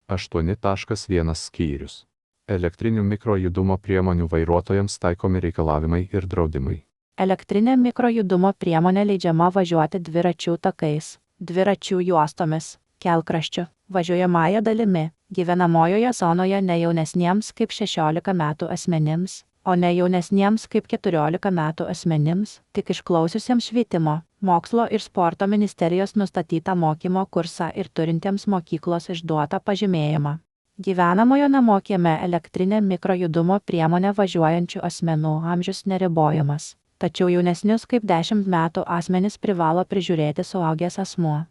8.1 skyrius. Elektrinių mikrojudumo priemonių vairuotojams taikomi reikalavimai ir draudimai. Elektrinė mikrojudumo priemonė leidžiama važiuoti dviračių takais, dviračių juostomis, kelkraščiu, važiuojamąja dalimi, gyvenamojoje zonoje ne jaunesniems kaip 16 metų asmenims, o ne jaunesniems kaip 14 metų asmenims, tik išklausiusiems švietimo, mokslo ir sporto ministerijos nustatytą mokymo kursą ir turintiems mokyklos išduotą pažymėjimą. Gyvenamojo namo kieme elektrinė mikrojudumo priemonė važiuojančių asmenų amžius neribojamas, tačiau jaunesnius kaip 10 metų asmenys privalo prižiūrėti suaugęs asmuo.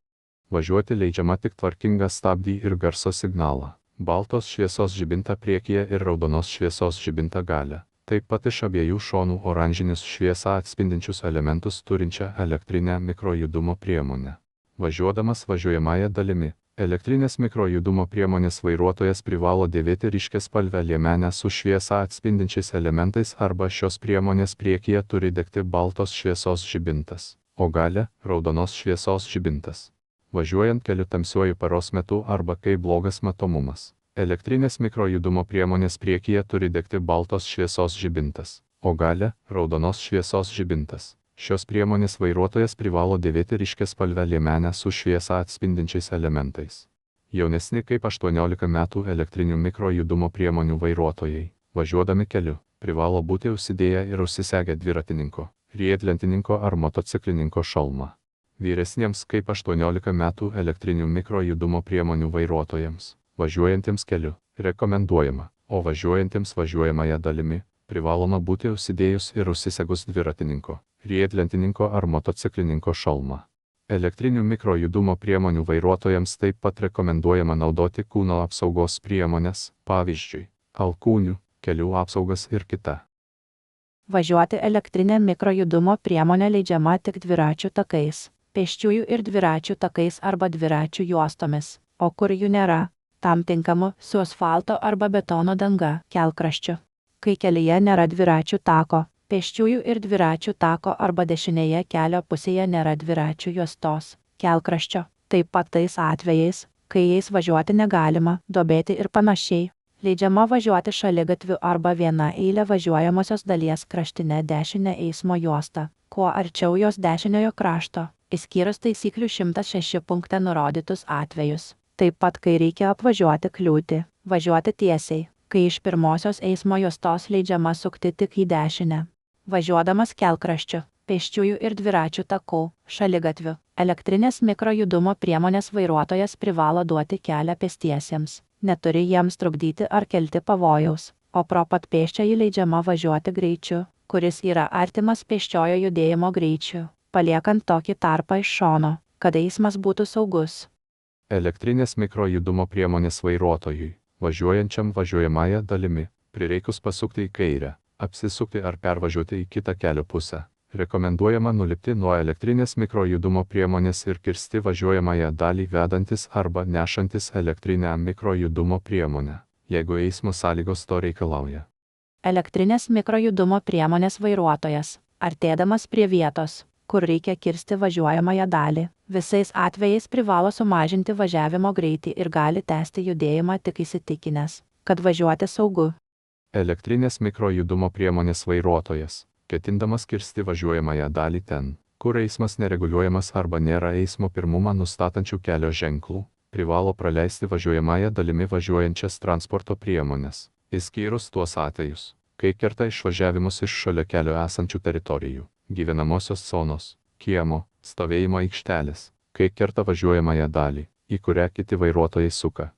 Važiuoti leidžiama tik tvarkingą stabdį ir garso signalą, baltos šviesos žibintą priekyje ir raudonos šviesos žibintą gale. Taip pat iš abiejų šonų oranžinius šviesą atspindinčius elementus turinčią elektrinę mikrojudumo priemonę. Važiuodamas važiuojamąja dalimi, elektrinės mikrojudumo priemonės vairuotojas privalo dėvėti ryškiaspalvę liemenę su šviesą atspindinčiais elementais arba šios priemonės priekyje turi degti baltos šviesos žibintas, o gale raudonos šviesos žibintas. Važiuojant keliu tamsiuoju paros metu arba kai blogas matomumas, elektrinės mikrojudumo priemonės priekyje turi degti baltos šviesos žibintas, o gale raudonos šviesos žibintas. Šios priemonės vairuotojas privalo dėvėti ryškiaspalvę liemenę su šviesą atspindinčiais elementais. Jaunesni kaip 18 metų elektrinių mikrojudumo priemonių vairuotojai, važiuodami keliu, privalo būti užsidėję ir užsisegę dviratininko, riedlentininko ar motociklininko šalmą. Vyresniems kaip 18 metų elektrinių mikrojudumo priemonių vairuotojams, važiuojantiems keliu, rekomenduojama, o važiuojantiems važiuojamąja dalimi, privaloma būti užsidėjus ir užsisegus dviratininko, riedlentininko ar motociklininko šalmą. Elektrinių mikrojudumo priemonių vairuotojams taip pat rekomenduojama naudoti kūno apsaugos priemones, pavyzdžiui, alkūnių, kelių apsaugas ir kita. Važiuoti elektrinė mikrojudumo priemonė leidžiama tik dviračių takais, pėsčiųjų ir dviračių takais arba dviračių juostomis, o kur jų nėra, tam tinkamu su asfalto arba betono danga, kelkraščiu. Kai kelyje nėra dviračių tako, pėsčiųjų ir dviračių tako arba dešinėje kelio pusėje nėra dviračių juostos, kelkraščio, taip pat tais atvejais, kai jais važiuoti negalima, duobėti ir panašiai. Leidžiama važiuoti šaligatviu arba viena eilė važiuojamosios dalies kraštinę dešinę eismo juostą, kuo arčiau jos dešiniojo krašto, išskyrus taisyklių 106 punkte nurodytus atvejus. Taip pat kai reikia apvažiuoti kliūtį, važiuoti tiesiai, kai iš pirmosios eismo juostos leidžiama sukti tik į dešinę. Važiuodamas kelkraščiu, pėsčiųjų ir dviračių takų, šaligatviu, elektrinės mikrojudumo priemonės vairuotojas privalo duoti kelią pėstiesiems, neturi jiems trukdyti ar kelti pavojaus, o pro pat pėsčiąjį leidžiama važiuoti greičiu, kuris yra artimas pėsčiojo judėjimo greičiu, paliekant tokį tarpą iš šono, kad eismas būtų saugus. Elektrinės mikrojudumo priemonės vairuotojui, važiuojančiam važiuojamąja dalimi, prireikus pasukti į kairę, apsisukti ar pervažiuoti į kitą kelio pusę. Rekomenduojama nulipti nuo elektrinės mikrojudumo priemonės ir kirsti važiuojamąją dalį vedantis arba nešantis elektrinę mikrojudumo priemonę, jeigu eismo sąlygos to reikalauja. Elektrinės mikrojudumo priemonės vairuotojas, artėdamas prie vietos, kur reikia kirsti važiuojamąją dalį, visais atvejais privalo sumažinti važiavimo greitį ir gali tęsti judėjimą tik įsitikinęs, kad važiuoti saugu. Elektrinės mikrojudumo priemonės vairuotojas, ketindamas kirsti važiuojamąją dalį ten, kur eismas nereguliuojamas arba nėra eismo pirmumą nustatančių kelio ženklų, privalo praleisti važiuojamąją dalimi važiuojančias transporto priemones, išskyrus tuos atvejus, kai kerta išvažiavimus iš šalia kelio esančių teritorijų, gyvenamosios zonos, kiemo, stovėjimo aikštelės, kai kerta važiuojamąją dalį, į kurią kiti vairuotojai suka.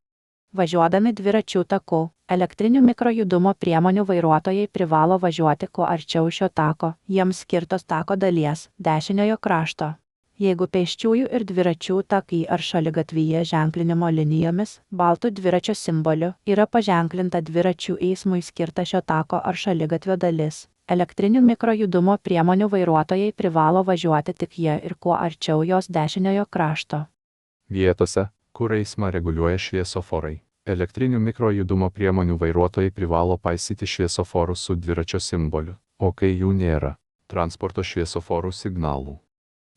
Važiuodami dviračių taku, elektrinių mikrojudumo priemonių vairuotojai privalo važiuoti kuo arčiau šio tako, jiems skirtos tako dalies, dešiniojo krašto. Jeigu pėsčiųjų ir dviračių takai ar šaligatvyje ženklinimo linijomis, baltų dviračio simboliu, yra paženklinta dviračių eismui skirta šio tako ar šaligatvio dalis, elektrinių mikrojudumo priemonių vairuotojai privalo važiuoti tik jie ir kuo arčiau jos dešiniojo krašto. Vietose, kur eismą reguliuoja šviesoforai, elektrinių mikrojudumo priemonių vairuotojai privalo paisyti šviesoforų su dviračio simboliu, o kai jų nėra, transporto šviesoforų signalų.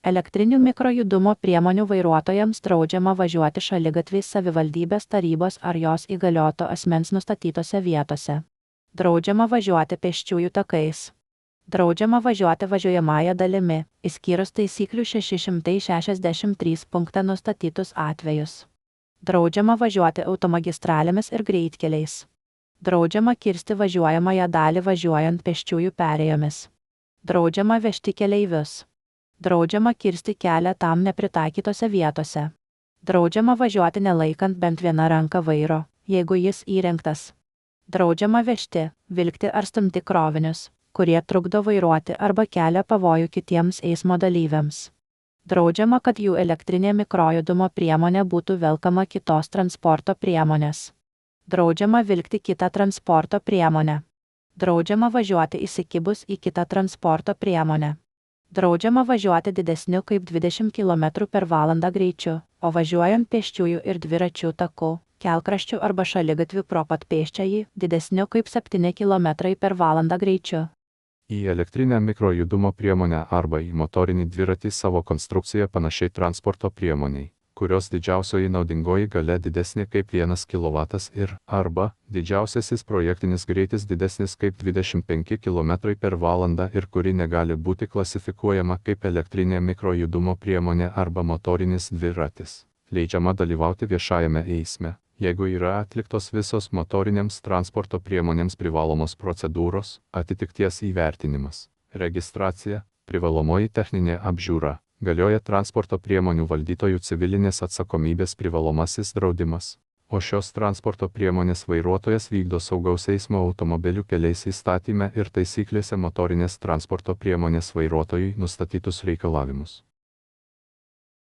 Elektrinių mikrojudumo priemonių vairuotojams draudžiama važiuoti šaligatviais savivaldybės tarybos ar jos įgalioto asmens nustatytose vietose. Draudžiama važiuoti pėsčiųjų takais. Draudžiama važiuoti važiuojamąja dalimi, išskyrus taisyklių 663 punktą nustatytus atvejus. Draudžiama važiuoti automagistralėmis ir greitkeliais. Draudžiama kirsti važiuojamąją dalį važiuojant pėsčiųjų perėjomis. Draudžiama vežti keleivius. Draudžiama kirsti kelią tam nepritaikytose vietose. Draudžiama važiuoti nelaikant bent vieną ranką vairo, jeigu jis įrengtas. Draudžiama vežti, vilkti ar stumti krovinius, kurie trukdo vairuoti arba kelia pavojų kitiems eismo dalyviams. Draudžiama, kad jų elektrinė mikrojudumo priemonė būtų velkama kitos transporto priemonės. Draudžiama vilkti kitą transporto priemonę. Draudžiama važiuoti įsikibus į kitą transporto priemonę. Draudžiama važiuoti didesniu kaip 20 km/h greičiu, o važiuojant pėsčiųjų ir dviračių taku, kelkraščiu arba šaligatviu pro pat pėsčiąjį didesniu kaip 7 km/h greičiu. Į elektrinę mikrojudumo priemonę arba į motorinį dviratį savo konstrukciją panašiai transporto priemoniai, kurios didžiausioji naudingoji galia didesnė kaip 1 kW ir arba didžiausiasis projektinis greitis didesnis kaip 25 km/h ir kuri negali būti klasifikuojama kaip elektrinė mikrojudumo priemonė arba motorinis dviratis. Leidžiama dalyvauti viešajame eisme, jeigu yra atliktos visos motorinėms transporto priemonėms privalomos procedūros, atitikties įvertinimas, registracija, privalomoji techninė apžiūra, galioja transporto priemonių valdytojų civilinės atsakomybės privalomasis draudimas, o šios transporto priemonės vairuotojas vykdo saugaus eismo automobilių keliais įstatyme ir taisyklėse motorinės transporto priemonės vairuotojui nustatytus reikalavimus.